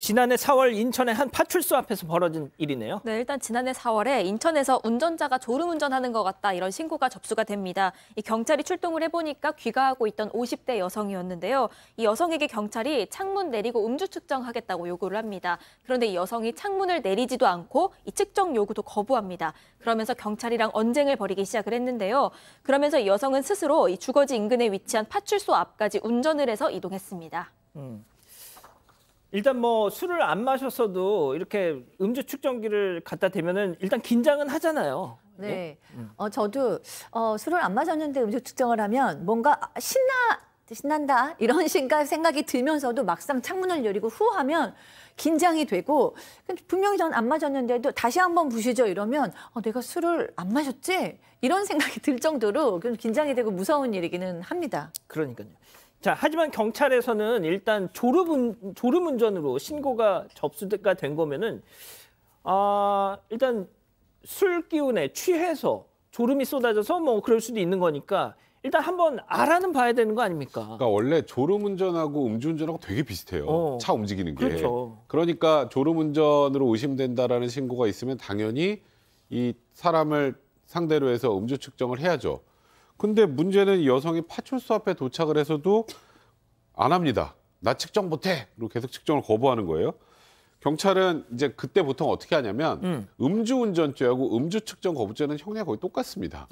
지난해 4월 인천의 한 파출소 앞에서 벌어진 일이네요. 네, 일단 지난해 4월에 인천에서 운전자가 졸음운전하는 것 같다 이런 신고가 접수가 됩니다. 이 경찰이 출동을 해보니까 귀가하고 있던 50대 여성이었는데요. 이 여성에게 경찰이 창문 내리고 음주 측정하겠다고 요구를 합니다. 그런데 이 여성이 창문을 내리지도 않고 이 측정 요구도 거부합니다. 그러면서 경찰이랑 언쟁을 벌이기 시작을 했는데요. 그러면서 이 여성은 스스로 이 주거지 인근에 위치한 파출소 앞까지 운전을 해서 이동했습니다. 일단 뭐 술을 안 마셨어도 이렇게 음주 측정기를 갖다 대면은 일단 긴장은 하잖아요. 네. 저도 술을 안 마셨는데 음주 측정을 하면 뭔가 신난다 이런 생각이 들면서도 막상 창문을 열고 후하면 긴장이 되고 분명히 전 안 마셨는데도 다시 한번 부시죠 이러면 내가 술을 안 마셨지? 이런 생각이 들 정도로 긴장이 되고 무서운 일이기는 합니다. 그러니까요. 자, 하지만 경찰에서는 일단 졸음운전으로 신고가 접수가 된 거면은 일단 술 기운에 취해서 졸음이 쏟아져서 뭐 그럴 수도 있는 거니까 일단 한번 알아는 봐야 되는 거 아닙니까? 그러니까 원래 졸음운전하고 음주운전하고 되게 비슷해요. 차 움직이는 게. 그렇죠. 그러니까 졸음운전으로 의심된다라는 신고가 있으면 당연히 이 사람을 상대로 해서 음주 측정을 해야죠. 근데 문제는 이 여성이 파출소 앞에 도착을 해서도 안 합니다. 나 측정 못해. 그리고 계속 측정을 거부하는 거예요. 경찰은 이제 그때 보통 어떻게 하냐면 음주운전죄하고 음주 측정 거부죄는 형량이 거의 똑같습니다.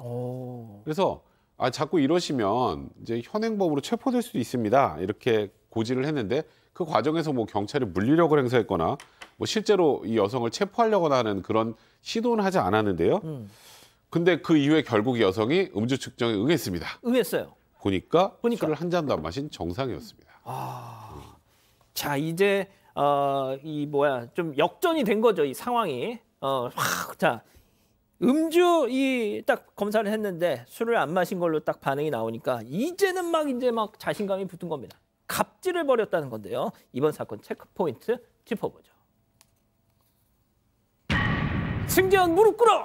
그래서 자꾸 이러시면 이제 현행범으로 체포될 수도 있습니다. 이렇게 고지를 했는데 그 과정에서 뭐 경찰이 물리력을 행사했거나 뭐 실제로 이 여성을 체포하려거나 하는 그런 시도는 하지 않았는데요. 근데 그 이후에 결국 이 여성이 음주 측정에 응했습니다. 응했어요. 보니까 술을 한 잔도 안 마신 정상이었습니다. 자, 이제 좀 역전이 된 거죠, 이 상황이. 자, 음주 딱 검사를 했는데 술을 안 마신 걸로 딱 반응이 나오니까 이제는 막 자신감이 붙은 겁니다. 갑질을 벌였다는 건데요. 이번 사건 체크 포인트 짚어보죠. 승재원 무릎 꿇어!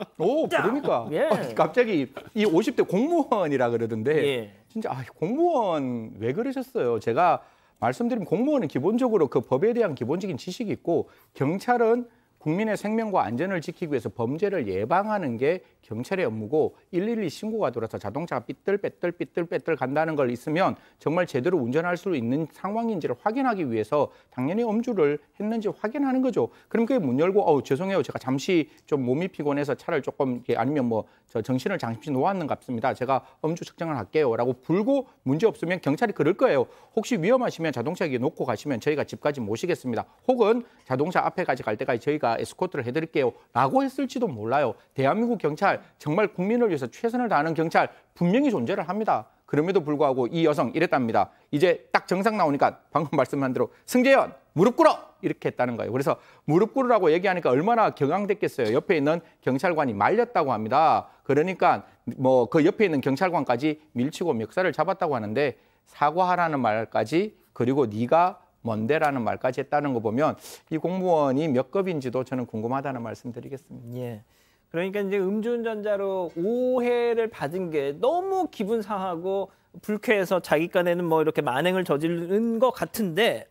그러니까. 예. 갑자기 이 50대 공무원이라 그러던데 예. 진짜 공무원 왜 그러셨어요? 제가 말씀드린 공무원은 기본적으로 그 법에 대한 기본적인 지식이 있고 경찰은 국민의 생명과 안전을 지키기 위해서 범죄를 예방하는 게 경찰의 업무고 112 신고가 들어서 자동차가 삐뚤빼뚤 간다는 걸 있으면 정말 제대로 운전할 수 있는 상황인지를 확인하기 위해서 당연히 음주를 했는지 확인하는 거죠. 그럼 그게 문 열고 죄송해요. 제가 잠시 좀 몸이 피곤해서 차를 조금 아니면 저 정신을 잠시 놓았는 것 같습니다. 제가 음주 측정을 할게요. 라고 불고 문제 없으면 경찰이 그럴 거예요. 혹시 위험하시면 자동차 여기 놓고 가시면 저희가 집까지 모시겠습니다. 혹은 자동차 앞에까지 갈 때까지 저희가 에스코트를 해드릴게요. 라고 했을지도 몰라요. 대한민국 경찰 정말 국민을 위해서 최선을 다하는 경찰 분명히 존재를 합니다. 그럼에도 불구하고 이 여성 이랬답니다. 이제 딱 정상 나오니까 방금 말씀한 대로 승재현 무릎 꿇어! 이렇게 했다는 거예요. 그래서 무릎 꿇으라고 얘기하니까 얼마나 격앙됐겠어요. 옆에 있는 경찰관이 말렸다고 합니다. 그러니까 뭐 그 옆에 있는 경찰관까지 밀치고 멱살을 잡았다고 하는데 사과하라는 말까지 그리고 네가 뭔데라는 말까지 했다는 거 보면 이 공무원이 몇 급인지도 저는 궁금하다는 말씀 드리겠습니다. 예. 그러니까 이제 음주운전자로 오해를 받은 게 너무 기분 상하고 불쾌해서 자기 깐에는 뭐 이렇게 만행을 저지른 것 같은데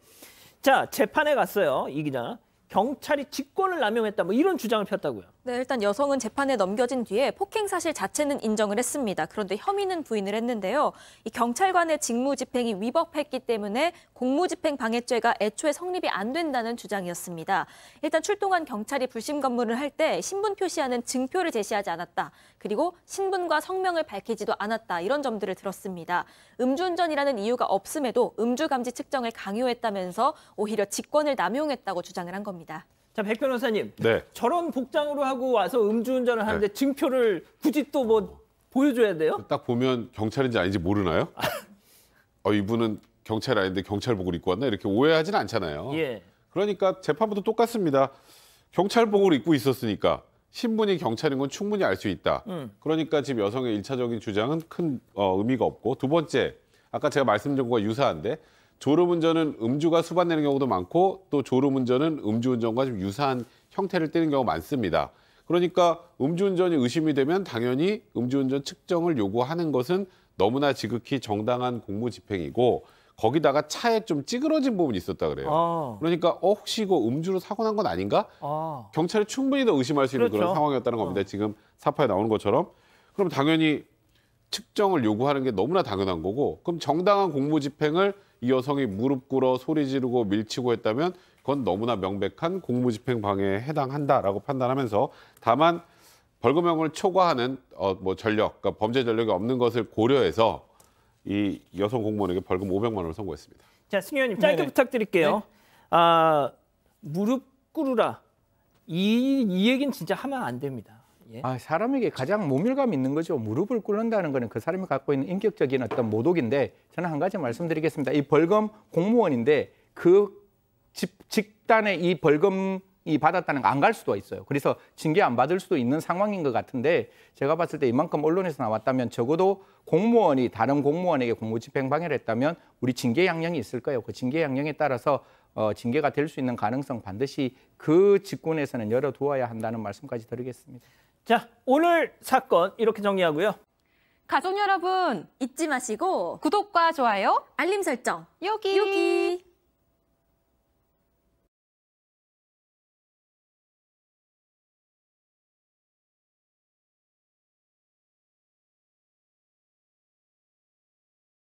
자, 재판에 갔어요, 이 기자. 경찰이 직권을 남용했다 뭐 이런 주장을 폈다고요. 네, 일단 여성은 재판에 넘겨진 뒤에 폭행 사실 자체는 인정을 했습니다. 그런데 혐의는 부인을 했는데요. 이 경찰관의 직무집행이 위법했기 때문에 공무집행 방해죄가 애초에 성립이 안 된다는 주장이었습니다. 일단 출동한 경찰이 불심 검문을 할 때 신분 표시하는 증표를 제시하지 않았다. 그리고 신분과 성명을 밝히지도 않았다. 이런 점들을 들었습니다. 음주운전이라는 이유가 없음에도 음주감지 측정을 강요했다면서 오히려 직권을 남용했다고 주장을 한 겁니다. 자, 백 변호사님. 네. 저런 복장으로 하고 와서 음주운전을 하는데 증표를 굳이 또 뭐 보여줘야 돼요? 딱 보면 경찰인지 아닌지 모르나요? 이분은 경찰 아닌데 경찰복을 입고 왔나? 이렇게 오해하진 않잖아요. 예. 그러니까 재판부도 똑같습니다. 경찰복을 입고 있었으니까 신분이 경찰인 건 충분히 알 수 있다. 그러니까 지금 여성의 일차적인 주장은 큰 의미가 없고 두 번째, 아까 제가 말씀드린 것과 유사한데 졸음운전은 음주가 수반되는 경우도 많고 또 졸음운전은 음주운전과 좀 유사한 형태를 띠는 경우가 많습니다. 그러니까 음주운전이 의심이 되면 당연히 음주운전 측정을 요구하는 것은 너무나 지극히 정당한 공무집행이고 거기다가 차에 좀 찌그러진 부분이 있었다 그래요. 그러니까 혹시 이거 음주로 사고 난 건 아닌가? 경찰이 충분히 더 의심할 수 있는 그렇죠. 그런 상황이었다는 겁니다. 지금 사파에 나오는 것처럼. 그럼 당연히 측정을 요구하는 게 너무나 당연한 거고, 그럼 정당한 공무집행을 이 여성이 무릎 꿇어 소리 지르고 밀치고 했다면 그건 너무나 명백한 공무집행 방해에 해당한다라고 판단하면서, 다만 벌금형을 초과하는 뭐 전력, 그러니까 범죄 전력이 없는 것을 고려해서 이 여성 공무원에게 벌금 500만 원을 선고했습니다. 자, 승 의원님 짧게 부탁드릴게요. 무릎 꿇으라. 이 얘기는 진짜 하면 안 됩니다. 예. 사람에게 가장 모멸감 있는 거죠. 무릎을 꿇는다는 거는 그 사람이 갖고 있는 인격적인 어떤 모독인데, 저는 한 가지 말씀드리겠습니다. 이 벌금 공무원인데 그 집단에 이 벌금이 받았다는 거 안 갈 수도 있어요. 그래서 징계 안 받을 수도 있는 상황인 것 같은데, 제가 봤을 때 이만큼 언론에서 나왔다면 적어도 공무원이 다른 공무원에게 공무집행 방해를 했다면 우리 징계 양형이 있을 거예요. 그 징계 양형에 따라서 징계가 될 수 있는 가능성 반드시 그 직군에서는 열어두어야 한다는 말씀까지 드리겠습니다. 자, 오늘 사건 이렇게 정리하고요. 가족 여러분, 잊지 마시고 구독과 좋아요, 알림 설정 여기.